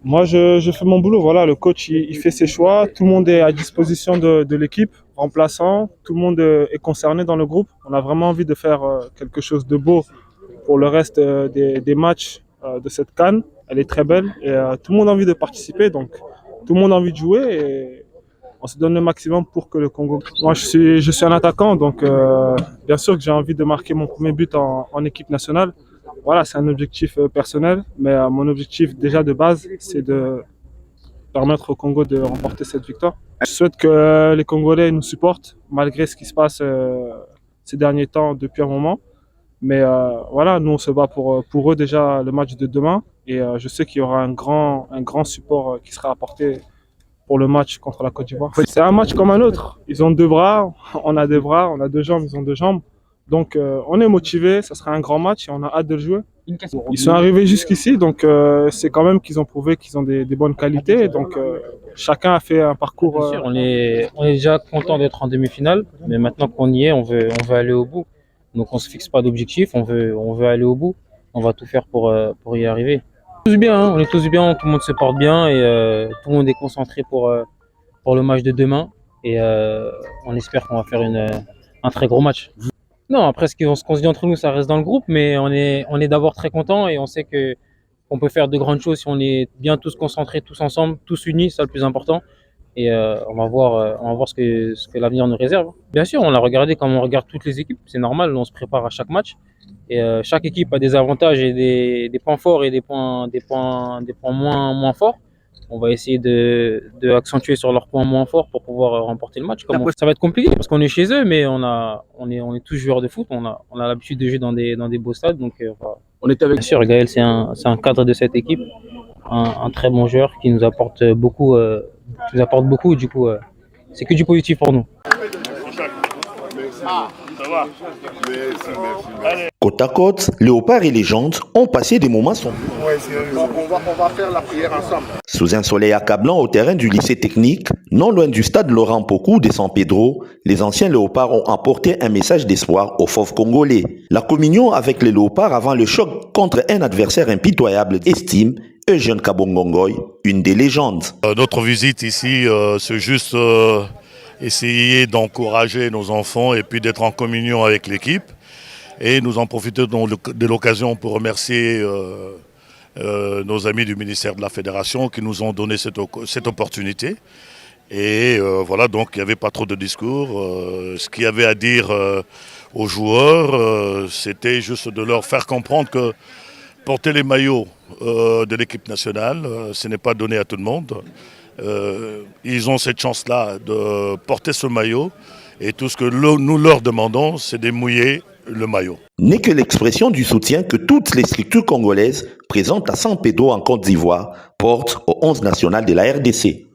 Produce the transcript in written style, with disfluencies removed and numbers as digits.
Moi, je fais mon boulot. Voilà, le coach, il fait ses choix. Tout le monde est à disposition de l'équipe, remplaçant. Tout le monde est concerné dans le groupe. On a vraiment envie de faire quelque chose de beau pour le reste des matchs de cette CAN. Elle est très belle et tout le monde a envie de participer. Donc, tout le monde a envie de jouer et on se donne le maximum pour que le Congo. Moi, je suis un attaquant, donc bien sûr que j'ai envie de marquer mon premier but en équipe nationale. Voilà, c'est un objectif personnel, mais mon objectif déjà de base, c'est de permettre au Congo de remporter cette victoire. Je souhaite que les Congolais nous supportent malgré ce qui se passe ces derniers temps depuis un moment. Mais voilà, nous on se bat pour eux déjà le match de demain et je sais qu'il y aura un grand support qui sera apporté pour le match contre la Côte d'Ivoire. C'est un match comme un autre. Ils ont deux bras, on a deux jambes, ils ont deux jambes. Donc on est motivé, ça sera un grand match et on a hâte de le jouer. Ils sont arrivés jusqu'ici, donc c'est quand même qu'ils ont prouvé qu'ils ont des bonnes qualités. Donc chacun a fait un parcours. Bien sûr, on est déjà content d'être en demi-finale, mais maintenant qu'on y est, on veut aller au bout. Donc on se fixe pas d'objectif, on veut aller au bout. On va tout faire pour y arriver. Tous bien, hein, on est tous bien, tout le monde se porte bien et tout le monde est concentré pour le match de demain. Et on espère qu'on va faire un très gros match. Non, après ce qu'on se dit entre nous, ça reste dans le groupe, mais on est d'abord très content et on sait que on peut faire de grandes choses si on est bien tous concentrés, tous ensemble, tous unis, c'est le plus important. Et on va voir ce que l'avenir nous réserve. Bien sûr, on l'a regardé comme on regarde toutes les équipes, c'est normal, on se prépare à chaque match. Et chaque équipe a des avantages et des points forts et des points moins forts. On va essayer de accentuer sur leurs points moins forts pour pouvoir remporter le match. Ça va être compliqué parce qu'on est chez eux, mais on est tous joueurs de foot. On a l'habitude de jouer dans des beaux stades. Donc, on était avec. Bien sûr, Gaël, c'est un cadre de cette équipe, un très bon joueur qui nous apporte beaucoup. Du coup, c'est que du positif pour nous. Côte à côte, Léopard et Légende ont passé des moments sombres. Donc on va faire la prière ensemble. Sous un soleil accablant au terrain du lycée technique, non loin du stade Laurent Pocou de San Pedro, les anciens Léopards ont apporté un message d'espoir aux fauves congolais. La communion avec les Léopards avant le choc contre un adversaire impitoyable estime Eugène Kabongongoy, une des légendes. Notre visite ici, c'est juste essayer d'encourager nos enfants et puis d'être en communion avec l'équipe. Et nous en profitons de l'occasion pour remercier nos amis du ministère de la Fédération qui nous ont donné cette opportunité. Et voilà, donc il n'y avait pas trop de discours. Ce qu'il y avait à dire aux joueurs, c'était juste de leur faire comprendre que porter les maillots de l'équipe nationale, ce n'est pas donné à tout le monde. Ils ont cette chance-là de porter ce maillot et tout ce que nous leur demandons, c'est de mouiller le maillot. N'est que l'expression du soutien que toutes les structures congolaises présentes à San Pedro en Côte d'Ivoire portent au 11 national de la RDC.